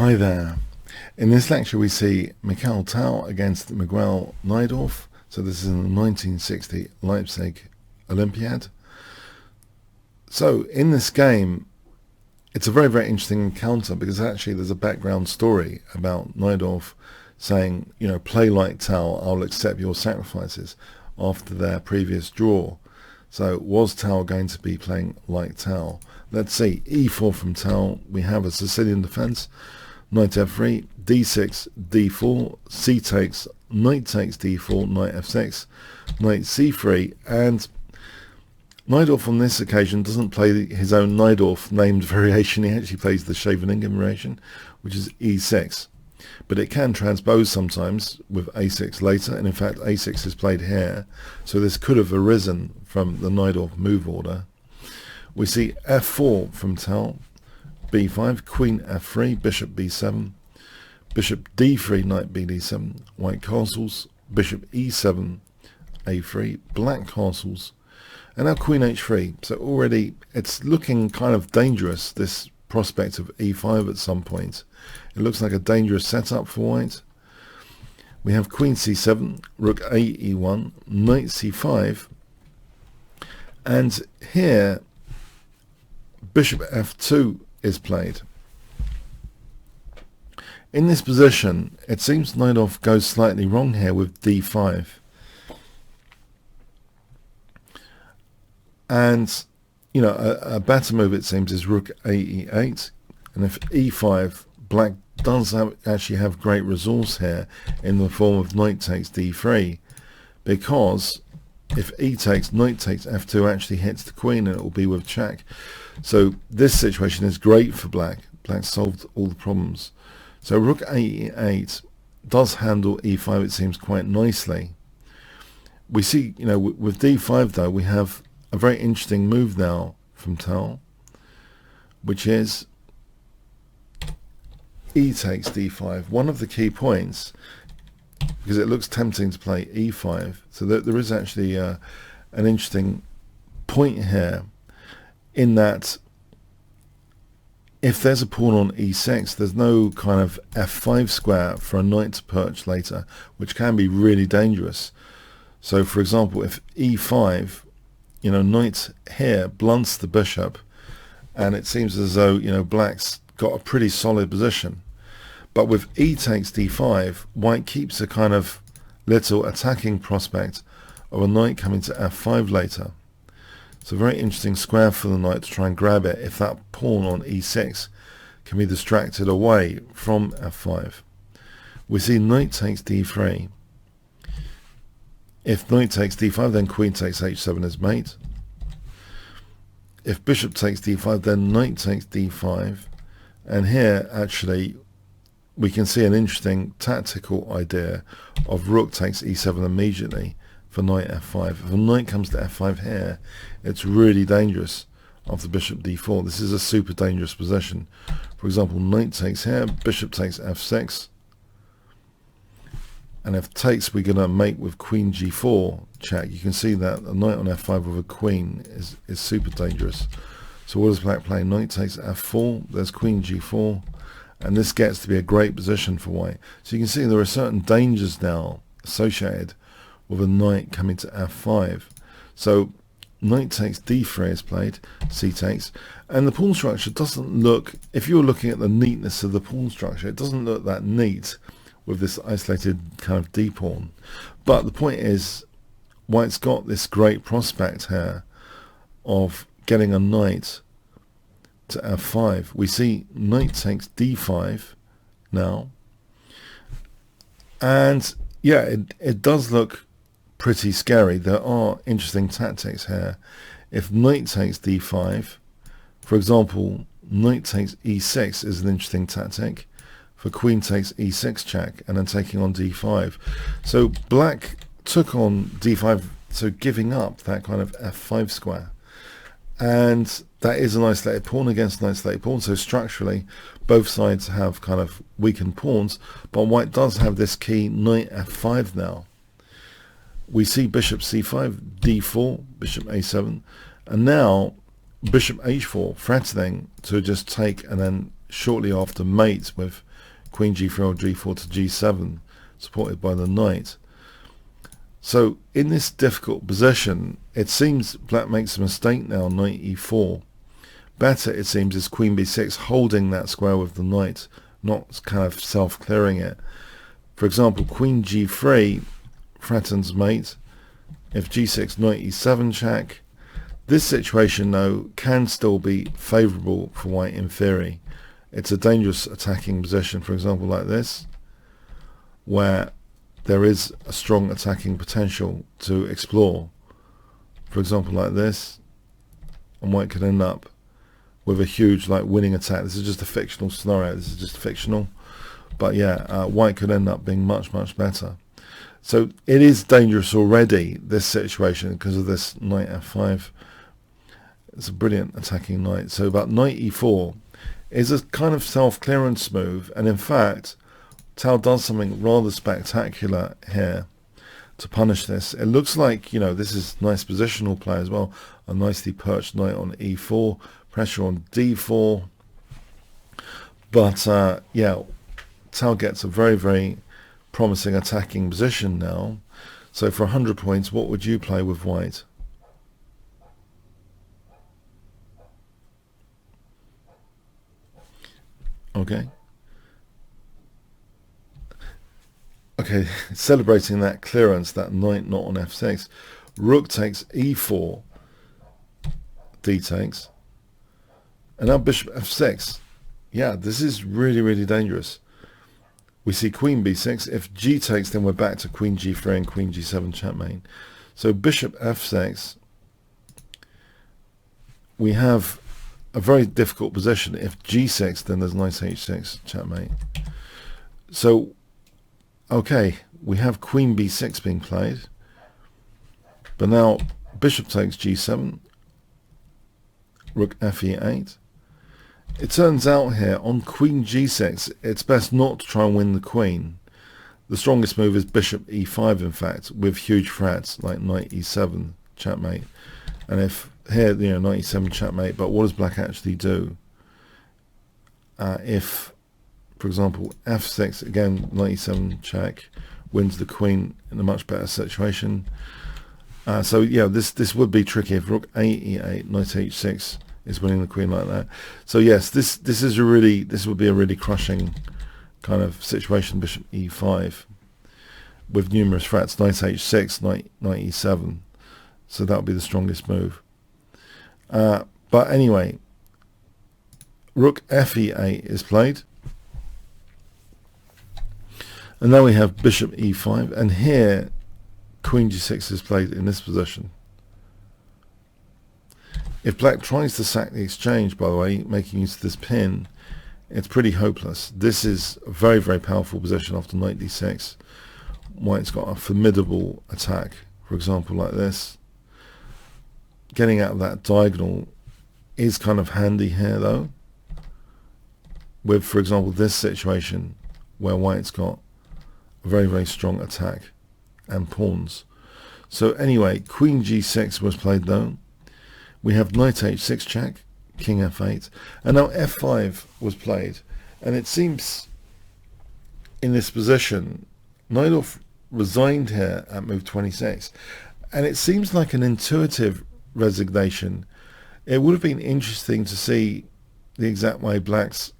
Hi there. In this lecture we see Mikhail Tal against Miguel Najdorf. So this is in the 1960 Leipzig Olympiad. So in this game it's a very, very interesting encounter because actually there's a background story about Najdorf saying, you know, play like Tal, I'll accept your sacrifices, after their previous draw. So was Tal going to be playing like Tal? Let's see. E4 from Tal. We have a Sicilian defense. Knight f3, d6, d4, c takes, knight takes d4, knight f6, knight c3, and Najdorf on this occasion doesn't play his own Najdorf named variation. He actually plays the Scheveningen variation, which is e6. But it can transpose sometimes with a6 later, and in fact a6 is played here, so this could have arisen from the Najdorf move order. We see f4 from Tal, b5, queen f3, bishop b7, bishop d3, knight bd7, white castles, bishop e7, a3, black castles, and now queen h3. So already it's looking kind of dangerous, this prospect of e5 at some point. It looks like a dangerous setup for white. We have queen c7, rook a e1, knight c5, and here bishop f2 is played. In this position, it seems Najdorf goes slightly wrong here with d5. And, you know, a better move, it seems, is rook a e8. And if e5, black does actually have great resource here in the form of knight takes d3. Because if e takes, knight takes f2 actually hits the queen and it will be with check. So this situation is great for black. Black solved all the problems. So rook a e8 does handle e5, it seems, quite nicely. We see, you know, with d5 though, we have a very interesting move now from Tal, which is e takes d5. One of the key points, because it looks tempting to play e5, so there is actually an interesting point here, in that if there's a pawn on e6, there's no kind of f5 square for a knight to perch later, which can be really dangerous. So for example, if e5, you know, knight here blunts the bishop, and it seems as though, you know, black's got a pretty solid position. But with e takes d5, white keeps a kind of little attacking prospect of a knight coming to f5 later. It's a very interesting square for the knight to try and grab it if that pawn on e6 can be distracted away from f5. We see knight takes d3. If knight takes d5, then queen takes h7 is mate. If bishop takes d5, then knight takes d5. And here, actually, we can see an interesting tactical idea of rook takes e7 immediately for knight f5. If a knight comes to f5 here, it's really dangerous after bishop d4. This is a super dangerous position. For example, knight takes here, bishop takes f6. And if takes, we're going to mate with queen g4 check. You can see that a knight on f5 with a queen is super dangerous. So what does black play? Knight takes f4, there's queen g4, and this gets to be a great position for white. So you can see there are certain dangers now associated with a knight coming to f5. So knight takes d3 is played, c takes, and the pawn structure doesn't look, if you're looking at the neatness of the pawn structure, it doesn't look that neat with this isolated kind of d pawn. But the point is, white's got this great prospect here of getting a knight to f5. We see knight takes d5 now, and yeah, it does look pretty scary. There are interesting tactics here. If knight takes d5, for example, knight takes e6 is an interesting tactic for queen takes e6 check and then taking on d5. So black took on d5, so giving up that kind of f5 square, and that is an isolated pawn against an isolated pawn. So structurally both sides have kind of weakened pawns, but white does have this key knight f5 now. We see bishop c5, d4, bishop a7, and now bishop h4, threatening to just take and then shortly after mate with queen g3 or g4 to g7, supported by the knight. So in this difficult position, it seems black makes a mistake now, knight e4. Better, it seems, is queen b6, holding that square with the knight, not kind of self-clearing it. For example, queen g3 threatens mate. If g6, knight e7 check. This situation, though, can still be favourable for white in theory. It's a dangerous attacking position, for example, like this, where there is a strong attacking potential to explore. For example, like this, and white could end up with a huge winning attack. This is just a fictional scenario. This is just fictional. But yeah, white could end up being much, much better. So it is dangerous already, this situation, because of this knight f5. It's a brilliant attacking knight. So about knight e4 is a kind of self-clearance move. And in fact, Tal does something rather spectacular here to punish this. It looks like, this is nice positional play as well. A nicely perched knight on e4. Pressure on d4. But yeah, Tal gets a very, very promising attacking position now. So for 100 points, what would you play with white? Okay. Okay, celebrating that clearance, that knight not on f6. Rook takes e4. D takes. And now bishop f6. Yeah, this is really, really dangerous. We see queen b6. If g takes, then we're back to queen g3 and queen g7 checkmate. So bishop f6. We have a very difficult position. If g6, then there's knight h6 checkmate. So, okay, we have queen b6 being played. But now bishop takes g7. Rook fe8. It turns out here, on queen g6, it's best not to try and win the queen. The strongest move is bishop e5, in fact, with huge threats, like knight e7, checkmate. And if here, knight e7, checkmate, but what does black actually do? If, for example, f6, again, knight e7, check, wins the queen in a much better situation. So, yeah, this would be tricky if rook e8, knight h6, is winning the queen like that. So yes, this would be a really crushing kind of situation. Bishop e5 with numerous threats. Knight h6, knight e7. So that would be the strongest move. But anyway, rook fe8 is played, and now we have bishop e5, and here queen g6 is played in this position. If black tries to sack the exchange, by the way, making use of this pin, it's pretty hopeless. This is a very, very powerful position after knight d6. White's got a formidable attack, for example, like this. Getting out of that diagonal is kind of handy here, though. With, for example, this situation where white's got a very, very strong attack and pawns. So anyway, queen g6 was played, though. We have knight h6 check, king f8, and now f5 was played. And it seems in this position, Najdorf resigned here at move 26. And it seems like an intuitive resignation. It would have been interesting to see the exact way black's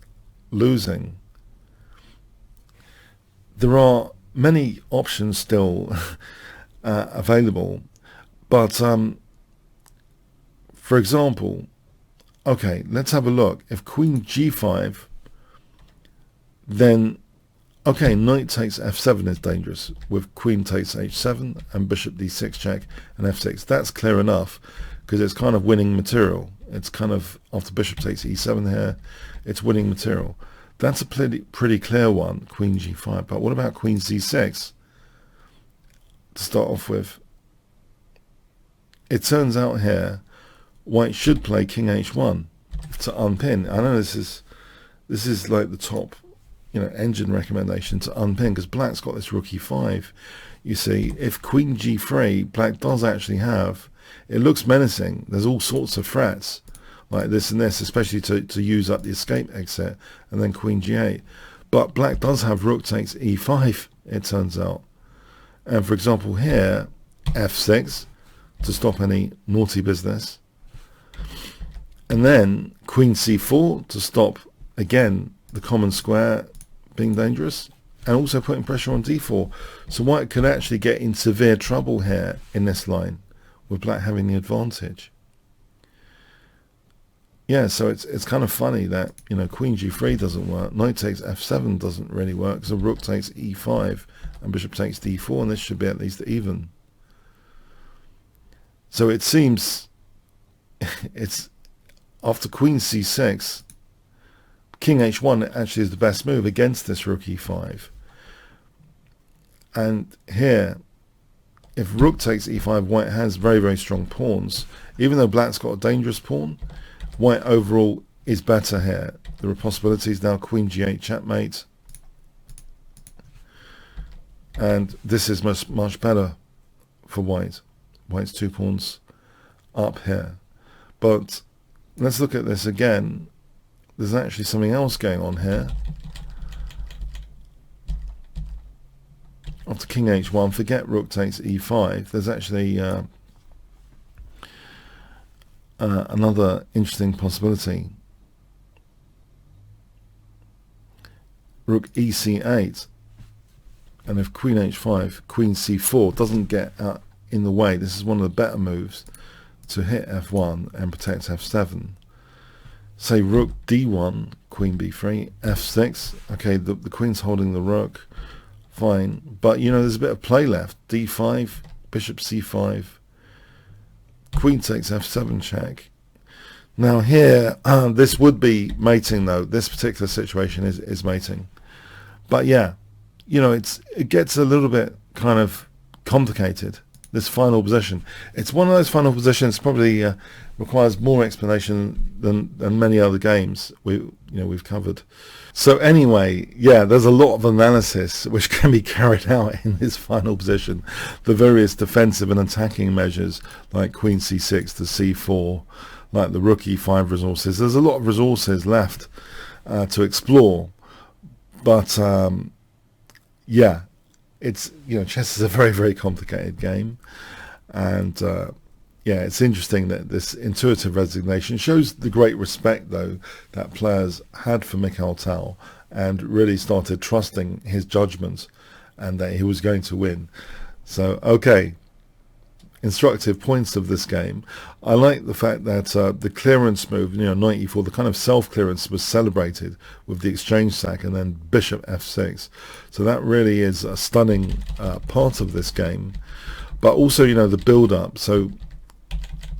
losing. There are many options still available, but for example, okay, let's have a look. If queen g5, then, okay, knight takes f7 is dangerous, with queen takes h7 and bishop d6 check and f6. That's clear enough, because it's kind of winning material. It's kind of, after bishop takes e7 here, it's winning material. That's a pretty clear one, queen g5. But what about queen c6 to start off with? It turns out here, white should play king h1 to unpin. I know this is like the top, engine recommendation to unpin, because black's got this rook e5. You see, if queen g3, black does actually have, it looks menacing. There's all sorts of threats like this and this, especially to use up the escape exit, and then queen g8. But black does have rook takes e5, it turns out. And for example here, f6 to stop any naughty business. And then queen c4 to stop, again, the common square being dangerous, and also putting pressure on d4. So white could actually get in severe trouble here in this line, with black having the advantage. Yeah, so it's kind of funny that, you know, queen g3 doesn't work, knight takes f7 doesn't really work, so rook takes e5 and bishop takes d4, and this should be at least even. So it seems it's after queen c6, king h1 actually is the best move against this rook e5. And here, if rook takes e5, white has very, very strong pawns. Even though black's got a dangerous pawn, white overall is better here. There are possibilities now, queen g8 checkmate. And this is much better for white. White's 2 pawns up here. But let's look at this again. There's actually something else going on here. After king h1, forget rook takes e5. There's actually another interesting possibility. Rook ec8. And if queen h5, queen c4 doesn't get out in the way, this is one of the better moves to hit f1 and protect f7. Say rook d1, queen b3, f6. Okay, the queen's holding the rook, fine. But, you know, there's a bit of play left. d5, bishop c5, queen takes f7 check. Now here, this would be mating though. This particular situation is mating. But yeah, you know, it gets a little bit kind of complicated, this final position. It's one of those final positions probably requires more explanation than many other games we've covered. So anyway, yeah, there's a lot of analysis which can be carried out in this final position. The various defensive and attacking measures like queen c6 to c4, like the rook e5 resources. There's a lot of resources left to explore. But yeah, it's, you know, chess is a very, very complicated game, and yeah, it's interesting that this intuitive resignation shows the great respect though that players had for Mikhail Tal, and really started trusting his judgment and that he was going to win. So okay, instructive points of this game. I like the fact that the clearance move, you know, knight e4, the kind of self-clearance was celebrated with the exchange sack and then bishop f6. So that really is a stunning part of this game. But also, you know, the build-up. So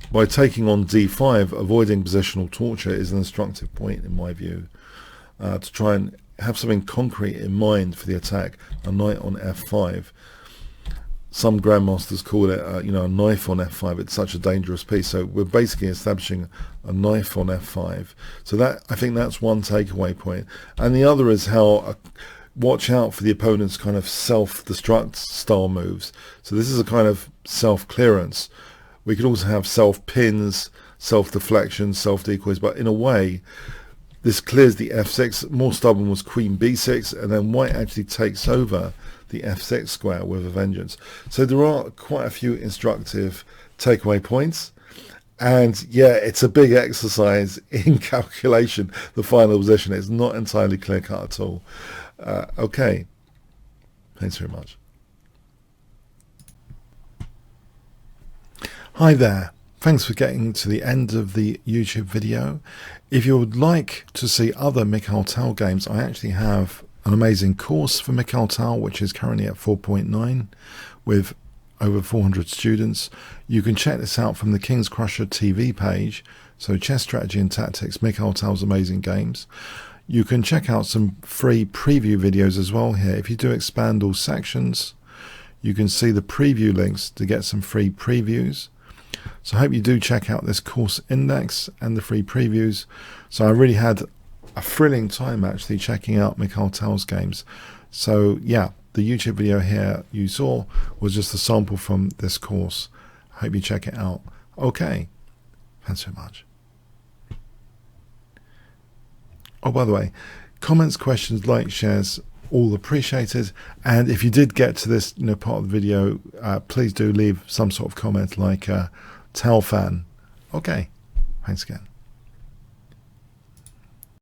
by taking on d5, avoiding positional torture is an instructive point in my view, to try and have something concrete in mind for the attack. A knight on f5. Some grandmasters call it, you know, a knife on f5. It's such a dangerous piece. So we're basically establishing a knife on f5. So that, I think that's one takeaway point. And the other is how watch out for the opponent's kind of self-destruct style moves. So this is a kind of self-clearance. We could also have self-pins, self-deflection, self-decoys, but in a way, this clears the f6. More stubborn was queen b6, and then white actually takes over the f6 square with a vengeance. So there are quite a few instructive takeaway points, and yeah, it's a big exercise in calculation. The final position is not entirely clear cut at all. Okay, thanks very much. Hi there, thanks for getting to the end of the YouTube video. If you would like to see other Mikhail Tal games, I actually have an amazing course for Mikhail Tal, which is currently at 4.9 with over 400 students. You can check this out from the Kingscrusher TV page. So Chess Strategy and Tactics, Mikhail Tal's amazing games. You can check out some free preview videos as well here. If you do expand all sections, you can see the preview links to get some free previews. So I hope you do check out this course index and the free previews. So I really had a thrilling time actually checking out Mikhail Tal's games. So yeah, the YouTube video here you saw was just a sample from this course. I hope you check it out. Okay, thanks so much. Oh, by the way, comments, questions, likes, shares, all appreciated. And if you did get to this part of the video, please do leave some sort of comment like Tal fan. Okay, thanks again.